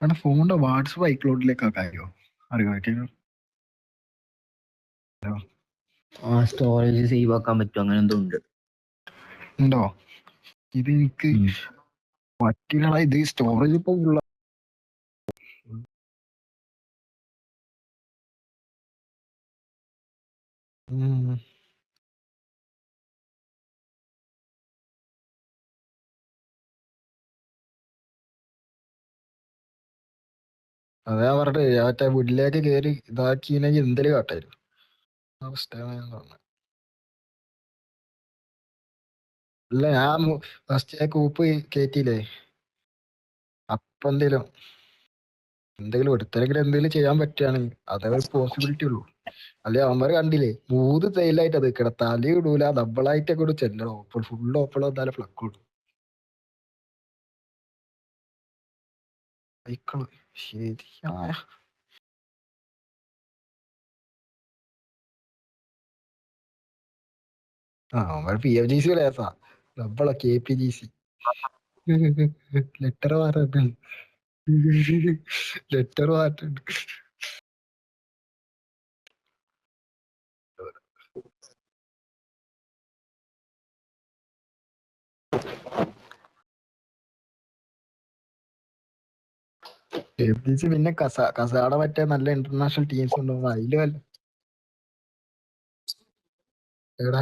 എടാ ഫോണിന്റെ വാട്സപ്പ് ഐക്ലോഡിലേക്ക് ആക്കായോ? അറിയോ? സ്റ്റോറേജ് സേവ് ആക്കാൻ പറ്റും, അങ്ങനെ എന്തോ ഉണ്ട്. ഉണ്ടോ? ഇത് എനിക്ക് പറ്റില്ല. ഇത് സ്റ്റോറേജ് ഇപ്പൊ ഉള്ള അതാ പറഞ്ഞിട്ട് മറ്റേ വീട്ടിലേക്ക് കയറി ഇതാക്കിയില്ലെങ്കിൽ എന്തെങ്കിലും കാട്ടായിരുന്നു. അല്ല, ഞാൻ ഫസ്റ്റ് കൂപ്പ് കയറ്റിയില്ലേ, അപ്പൊ എന്തെങ്കിലും എടുത്തെങ്കിലും എന്തെങ്കിലും ചെയ്യാൻ പറ്റുകയാണെങ്കിൽ അതേ ഒരു പോസിബിലിറ്റി ഉള്ളൂ. അല്ലെ അവന്മാര് കണ്ടില്ലേ, 3 സെയിലായിട്ട് അത് നിൽക്കണ, തല ഇടൂല, ഡബിളായിട്ടൊക്കെ കൂടെ ചെല്ലണം. ഫുള്ള് ഓപ്പൺ വന്നാലും ഫ്ലക്ക് ഇടും. സൈക്കിള് ശരിയായ അവന്മാര് PFGC ലേസാ, ഡബിളാ KPGC. ലെറ്റർ മാറ്റുണ്ട്. KPGC പിന്നെ കസാട മറ്റേ നല്ല ഇന്റർനാഷണൽ ടീംസ് ഉണ്ടോ അതില് വല്ല എടാ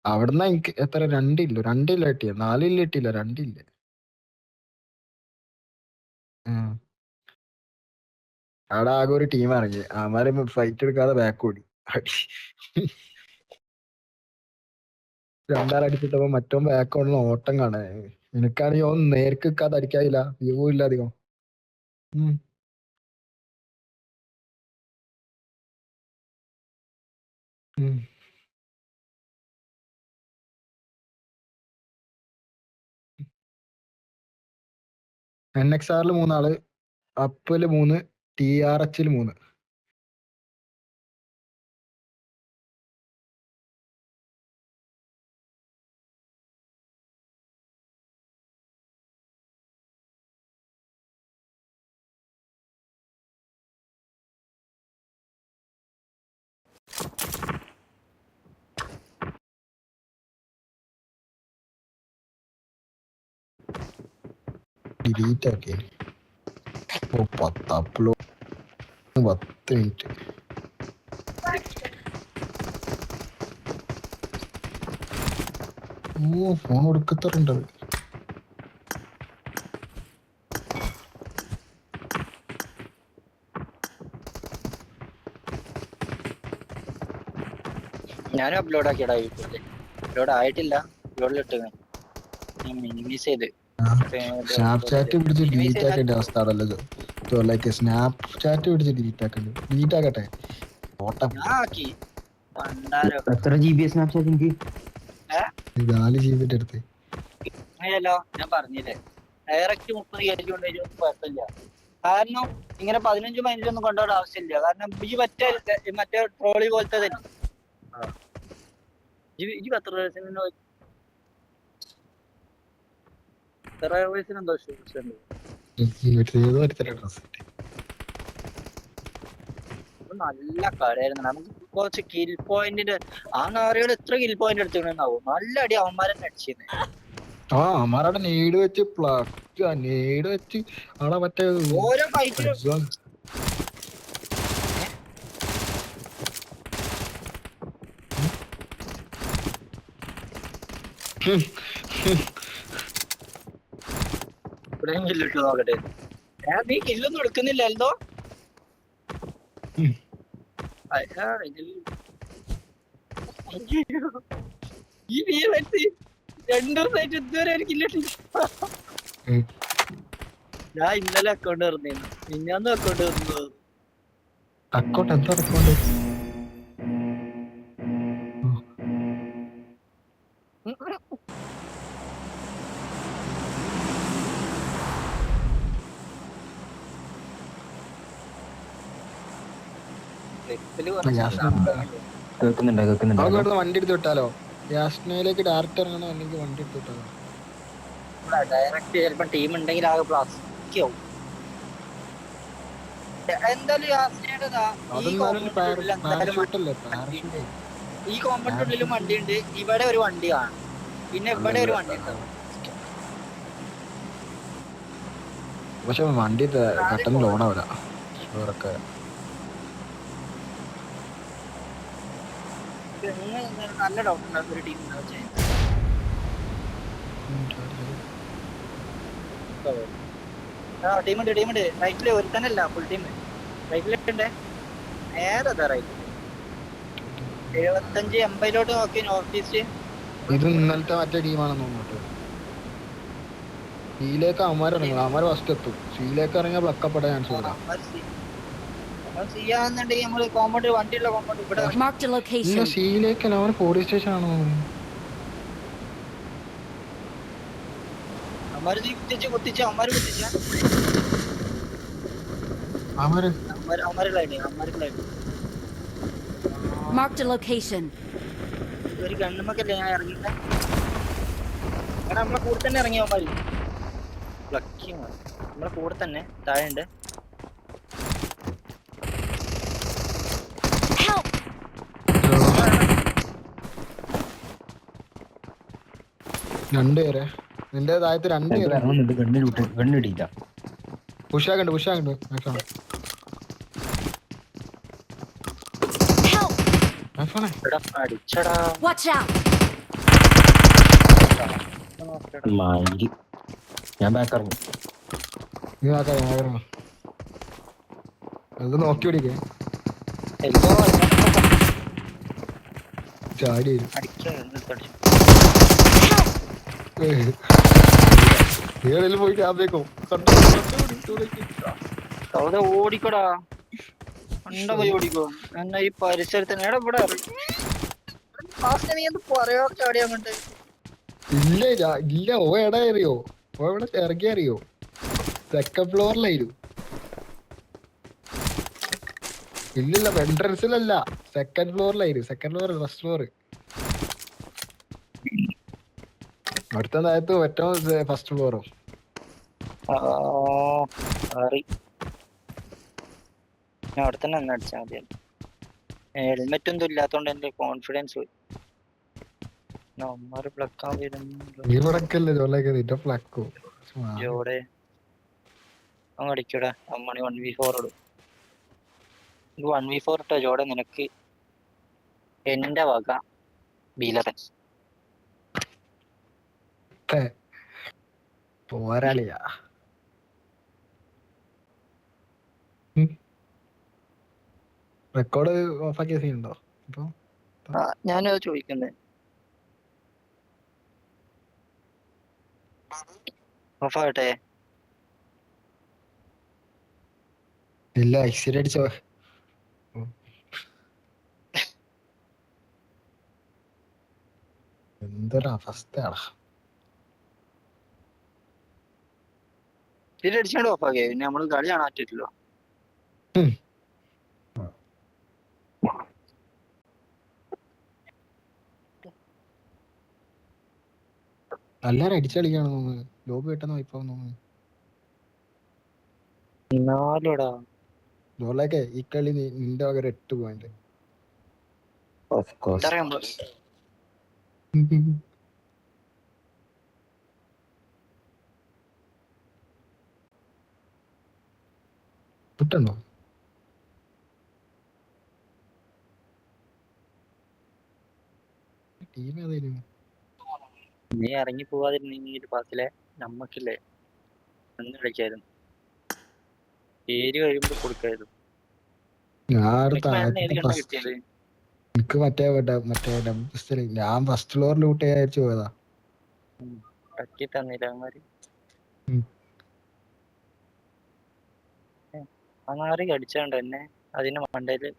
അവിടുന്ന് എനിക്ക് എത്ര 2 കിട്ടിയ, 4 കിട്ടിയില്ല, 2. അവിടെ ആകെ ഒരു ടീം ഇറങ്ങി, അവന്മാരെ ഫൈറ്റ് എടുക്കാതെ ബാക്ക് ഓടി. രണ്ടാളടിച്ചിട്ടപ്പോ മറ്റോ ബാക്ക് ഓടുന്ന ഓട്ടം കാണാ. എനിക്കാണെങ്കിൽ ഒന്ന് നേർക്ക് നിൽക്കാതെ അടിക്കാതില്ല, വ്യൂ ഇല്ല അധികം. NXR 3 ആള്, അപ്പില് 3, TRH 3. ഡിലീറ്റ് ആക്കി 10 അപ്ലോഡ് 10 മിനിറ്റ്. ഫോൺ കൊടുക്കത്തറുണ്ടത്. ഞാനും അപ്ലോഡ് ആക്കിയടാ യൂട്യൂബില്. അപ്ലോഡ് ആയിട്ടില്ല, അപ്ലോഡിലിട്ട് മിനിമൈസ് ചെയ്ത്. സ്നാപ്ചാറ്റ് പിടിച്ച് ഡിലീറ്റ് ആക്കേണ്ട അവസ്ഥ ആണല്ലോ. സ്നാപ്ചാറ്റ് പിടിച്ച് ഡിലീറ്റ് ആക്കണ്ട്. ഡിലീറ്റ് ആക്കട്ടെ, എത്ര GB സ്നാപ്ചാറ്റ്? എനിക്ക് 4 GB അടുത്ത്. അങ്ങനെയല്ലോ, ഞാൻ പറഞ്ഞില്ലേ, ഡയറക്റ്റ് 30 kg കൊണ്ടുവരും, കുഴപ്പമില്ല. കാരണം ഇങ്ങനെ 15 ഒന്നും കൊണ്ടുപോകേണ്ട ആവശ്യമില്ല. കാരണം ഈ മറ്റേ ട്രോളി പോലത്തെ തന്നെ. നല്ല കളിയായിരുന്നു. നമുക്ക് കുറച്ച് കിൽ പോയിന്റിന്റെ ആ നാറികൾ എത്ര കിൽ പോയിന്റ് എടുത്തിട്ടുണ്ടാവും. നല്ല അടി അവന്മാരെന്നെ അടിച്ചിരുന്നു. അവന്മാരവിടെ നേട് വെച്ച് അവിടെ മറ്റേ ഓരോ ഫൈറ്റിലും കില്ലിട്ട് നോക്കട്ടെ. നീ കില്ലൊന്നും എടുക്കുന്നില്ല എന്തോ. ഈ രണ്ടു ദിവസമായിട്ട് ഇതുവരെ ഒരു കില്ലിട്ടില്ല. ഞാൻ ഇന്നലെ അക്കൗണ്ട് തുറന്നിരുന്നു, മിഞ്ഞാന്ന് അക്കൗണ്ട് തുറന്നു. വണ്ടി എടുത്ത് വിട്ടാലോ? യാസ്നയിലേക്ക് ഡയറക്റ്റ് ഇറങ്ങണോ അല്ലെങ്കിൽ വണ്ടി എടുത്ത് വിട്ടാലോ? ഡയറക്റ്റ് ചിലപ്പോ ടീം ഉണ്ടെങ്കിൽ ആകെ പ്ലാസ്റ്റിക് ആവും. എന്തായാലും യാസ്നയുടേതാ ഈ അതെന്നാലും കോമ്പൗണ്ടിന്റെ ഉള്ളിൽ എന്തായാലും പാരഷൂട്ട് അല്ലേ, വണ്ടി ഉണ്ട്. പാരഷൂട്ട് ഈ കോമ്പൗണ്ടിന്റെ ഉള്ളിലും വണ്ടി ഉണ്ട്, ഇവിടെ ഒരു വണ്ടി കാണും, പിന്നെ ഇവിടെ ഒരു വണ്ടി ഉണ്ടാവും. പക്ഷെ വണ്ടി ആദ്യം പെട്ടെന്ന് പോവാം. ലോഡാവില്ല ഇവരൊക്കെ. ഇന്ന് നല്ല ഡൗട്ട് ഉണ്ടാകും ഒരു ടീം ഉണ്ടാവും ചെയ്യാൻ. ടീമുണ്ട് റൈറ്റില് ഒരുത്തനല്ല ഫുൾ ടീം റൈറ്റിലുണ്ട്. നേരെ റൈറ്റില് 75-80 നോക്കി നോർത്ത് ഈസ്റ്റ്. ഇത് ഇന്നലത്തെ മറ്റേ ടീമാണെന്ന് തോന്നുന്നു. സീയിലേക്ക് അവന്മാരിറങ്ങും, അവന്മാർ ഫസ്റ്റ് എത്തും. സീയിലേക്ക് ഇറങ്ങിയാൽ ബ്ലക്കപ്പെടാൻ ചാൻസ് ഇല്ല. ചെയ്യാന്നുണ്ടെങ്കിൽ നമ്മള് കോമ്പൗണ്ട് വണ്ടിയുള്ള കോമ്പൗണ്ട് ഇവിടെ Marked a ഇല്ല, location. സീയിലേക്കല്ല, അവന് പോലീസ് സ്റ്റേഷൻ ആണോ? അവന്മാര് കുത്തിച്ച് അവന്മാര് Marked a location. ഒരു ഗണ്ണുമൊക്കെയല്ലേ ഞാൻ ഇറങ്ങിയിട്ട്. അങ്ങനെ നമ്മളെ കൂടെ തന്നെ ഇറങ്ങി അവന്മാര് നമ്മളെ കൂടെ തന്നെ താഴെ ഉണ്ട്. Help! രണ്ടുപേരെ നിന്റെ താഴത്ത് രണ്ടുപേരെ ഇറങ്ങുന്നുണ്ട്. ഗണ്ണിടിയില്ല. പുഷാകണ്ട്. Help! അടിച്ചടാ. Watch out! മൈൻഡ്. ഞാൻ ബാക്ക് ഇറങ്ങി. നീ അത് നോക്കി പിടിക്കേ. ചാടി വരും. ഏതെങ്കിലും പോയി ക്യാമ്പേക്കോ അവിടെ ഓടിക്കോടാ, കണ്ട പോയി ഓടിക്കോ. എന്നാ ഈ പരിസരത്തിന് ഇവിടെ നീ എന്ത് പറയാ ചാടി അങ്ങോട്ട്. ഇല്ല ഓ എടാ അറിയോ, ഓ ഇവിടെ ഇറങ്ങി അറിയോ, സെക്കൻഡ് ഫ്ലോറിലായിരുന്നു. ഇല്ലില്ല എൻട്രൻസിലല്ല, സെക്കൻഡ് ഫ്ലോറിലായിരുന്നു. സെക്കൻഡ് ഫ്ലോർ ഫസ്റ്റ് ഫ്ലോർ അടുത്ത താഴത്ത് ഏറ്റവും ഫസ്റ്റ് ഫ്ലോറോ. ഞാൻ അവിടെ തന്നെ അടിച്ചാൽ മതി. ഹെൽമെറ്റ് ഒന്നും ഇല്ലാത്തോണ്ട് എന്റെ കോൺഫിഡൻസ് പോയി. നീ മുടക്കല്ലേ ജോലൊക്കെ നിന്റെ ഫ്ലക്കോ ജോടെ അങ്ങ് അടിക്കടാ. അമ്മണി 1v4 ഇടും. 1v4 ഇട്ടോ ജോടെ, നിനക്ക് എന്റെ വക ബീലതൻ പോരാളിയാ. റെക്കോർഡ് ഓഫാക്കിയ സീൻ ഉണ്ടോ ഇപ്പൊ? ഞാനത് ചോദിക്കുന്നത്. ഓഫാകട്ടെ. ഇല്ല എക്സിറ്റ് അടിച്ചോ. എന്തൊരവസ്ഥയാടാ. ഇതിലടിച്ചാണ്ട് ഓഫാക്കിയ പിന്നെ നമ്മള് കളി കാണാൻ പറ്റില്ലല്ലോ. എല്ലാരും അടിച്ചു കളിക്കാണ് തോന്നുന്നത്. ലോബി പെട്ടെന്ന് വൈപ്പാന്ന് തോന്നുന്നു. എന്നാലുടാ ജോലൊക്കെ ഈ കളി നിന്റെ വക 8 പോയിന്റ്. കിട്ടണ്ടോ? ടീം ഏതായാലും നീ ഇറങ്ങി പോവാതിരുന്നെങ്കിൽ പാസിലെ നമ്മക്കില്ലേ എന്ന് കളിക്കായിരുന്നു. പേര് കഴിയുമ്പോ കൊടുക്കായിരുന്നു. കിട്ടിയത് എനിക്ക് മറ്റേ ഞാൻ ഫസ്റ്റ് ഫ്ലോർ ലൂട്ട് ചെയ്യാച്ചു പോയതാ. പറ്റി തന്നില്ല അവന്മാര്. അങ്ങാറി അടിച്ചാണ്ട് എന്നെ അതിന്റെ മണ്ടയില്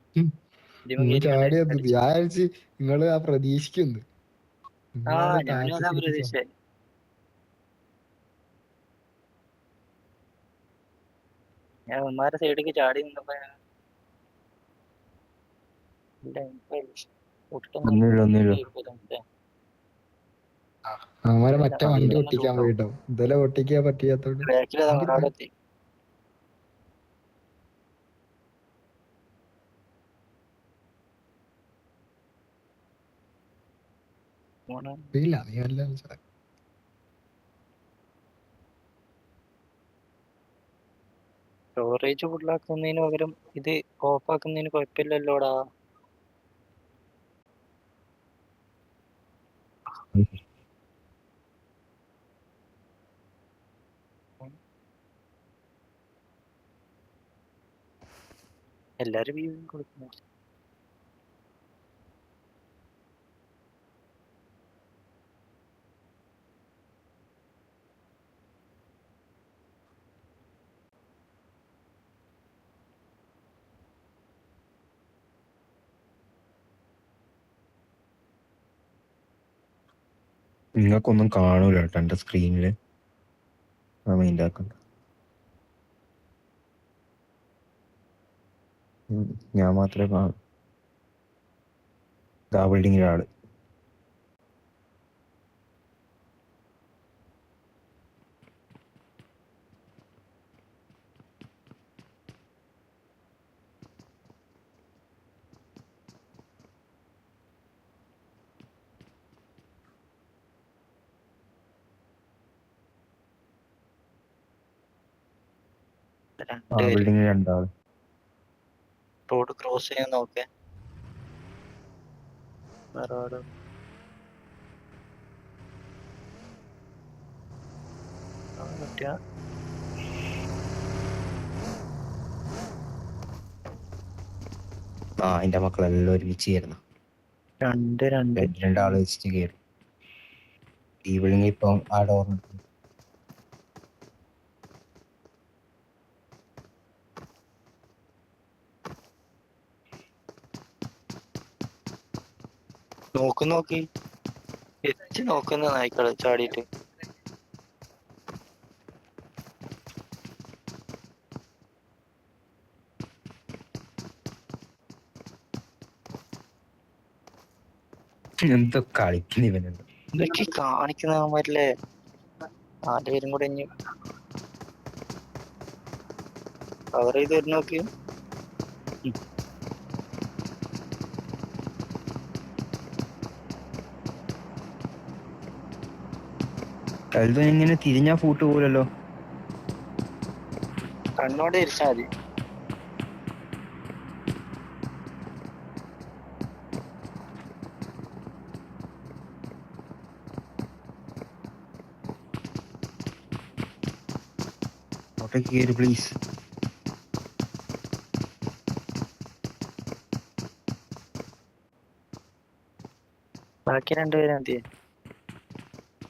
ചാടിയത് ഞായറാഴ്ച നിങ്ങള് ആ പ്രതീക്ഷിക്കുന്നു. ഞാനും അതാ പ്രതീക്ഷ. ഞാൻ ഉമ്മാരുടെ സൈഡിലേക്ക് ചാടി നിന്നപ്പോ അവന്മാരെ മറ്റേ വണ്ടി ഒട്ടിക്കാൻ പോയിട്ടോ, ഇതെല്ലാം ഒട്ടിക്കാൻ പറ്റിയാത്തോണ്ട് ബാക്കിൽ ഇല്ല നീ അല്ല സ്റ്റോറേജ് ഫുള്ളാക്കുന്നതിന് പകരം ഇത് ഓഫ് ആക്കുന്നതിന് കുഴപ്പമില്ലല്ലോടാ. എല്ലാരും വ്യൂ കൊടുക്കുന്നു. നിങ്ങൾക്കൊന്നും കാണൂല കേട്ടോ എന്റെ സ്ക്രീനില്. മൈൻഡ് ആക്കണ്ട. ഞാൻ മാത്രമേ കാണൂ. ആ ബിൽഡിങ്ങിലെ ആള്. ആ രണ്ടുപേര് ബിൽഡിങ്ങിൽ രണ്ടാള്. റോഡ് ക്രോസ് ചെയ്യാൻ നോക്കേ. റോഡ് പറ്റിയ ആ എന്റെ മക്കളെല്ലാം ഒരുമിച്ച് ചേരുന്നു. രണ്ട് രണ്ടാള് വെച്ചിട്ട് കയറി. ഈ ബിൽഡിങ്ങിൽ ഇപ്പം ആ ഡോറിന് നോക്കി എത്തി നോക്കുന്ന നായ്ക്കള് ചാടിയിട്ട്. എന്തോ കളിക്കുന്ന ഇവനുണ്ട്. ഇതൊക്കെ കാണിക്കുന്നവന്മാരില്ലേ. 4 പേരും കൂടെ ഇനി കവർ ചെയ്ത് വരുന്ന നോക്കി. കഴുത ഇങ്ങനെ തിരിഞ്ഞാ ഫൂട്ട് പോലല്ലോ. കണ്ണോടെ ഇരിച്ചാ മതി. അങ്ങോട്ടേക്ക് കയറി പ്ലീസ്. ബാക്കി 2 പേരും എന്ത് ചെയ്യും?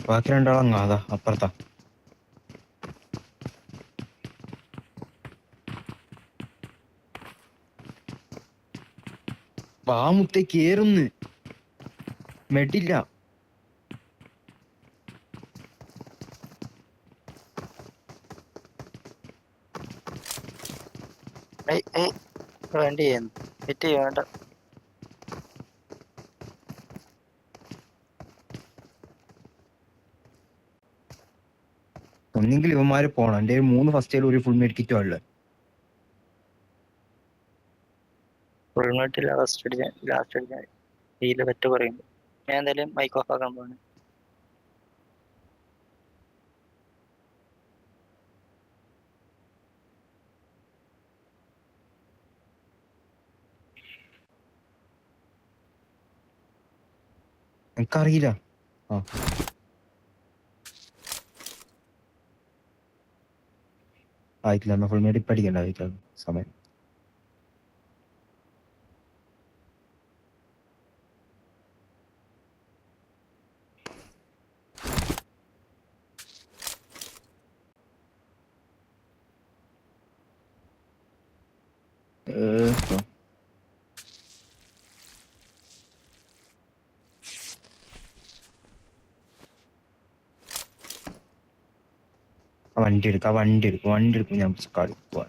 ബാക്കി രണ്ടാളങ്ങാ അതാ അപ്പുറത്താ. വാമുത്തെ കേറുന്ന് മെഡില്ല. വേണ്ടി ചെയ്യുന്നു വെയിറ്റ് ചെയ്യ വേണ്ട. ഒന്നെങ്കിൽ ഇവന്മാര് പോണം. എന്റെ 3 ഫസ്റ്റ് എയ്ഡ് ഒരു ഫുൾ മെഡ് കിറ്റും ഉള്ളത്. ഫുൾ മെറ്റ് ലാസ്റ്റ് അടിക്കാൻ ഹീല് പറ്റ പറയുന്നു. ഞാൻ എന്തായാലും മൈക്ക് ഓഫ് ആക്കാൻ പോവാണ്. എനിക്കറിയില്ല. ആ ആയിട്ടില്ല. എന്നാ ഫുൾ മെഡ് ഇപ്പം അടിക്കണ്ട. ആയിട്ടില്ല സമയം. വണ്ടി എടുക്കും ഞാൻ കളിക്കുവാ.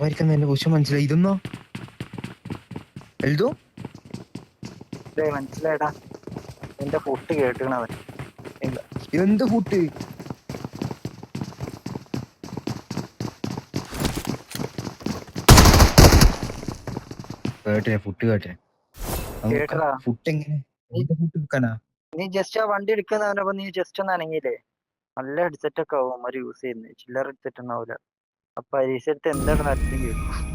അവർക്ക് എന്റെ പൊസിഷൻ മനസ്സിലായി. ഇതൊന്നോ എഴുതോ മനസ്സിലായടാ, എന്റെ ഫുട്ട് കേട്ടണവൻ. എന്ത് ഫുട്ട്? കേട്ടെ ഫുട്ട് കേട്ടെ. കേട്ടടാ. ഫുട്ട് എങ്ങനെ ഫുട്ട് വെക്കാനാ? നീ ജസ്റ്റ് ആ വണ്ടി എടുക്കുന്നവനപ്പോ നീ ജസ്റ്റ് ഒന്ന് അനങ്ങിയില്ലേ, നല്ല ഹെഡ്സെറ്റ് ഒക്കെ ആവും അവന്മാര് യൂസ് ചെയ്യുന്നത്, ചില്ലറ ഹെഡ്സെറ്റ് ഒന്നും ആവില്ല. അപ്പൊ പരീക്ഷ എടുത്ത് എന്താ കാര്യം കേൾക്കും.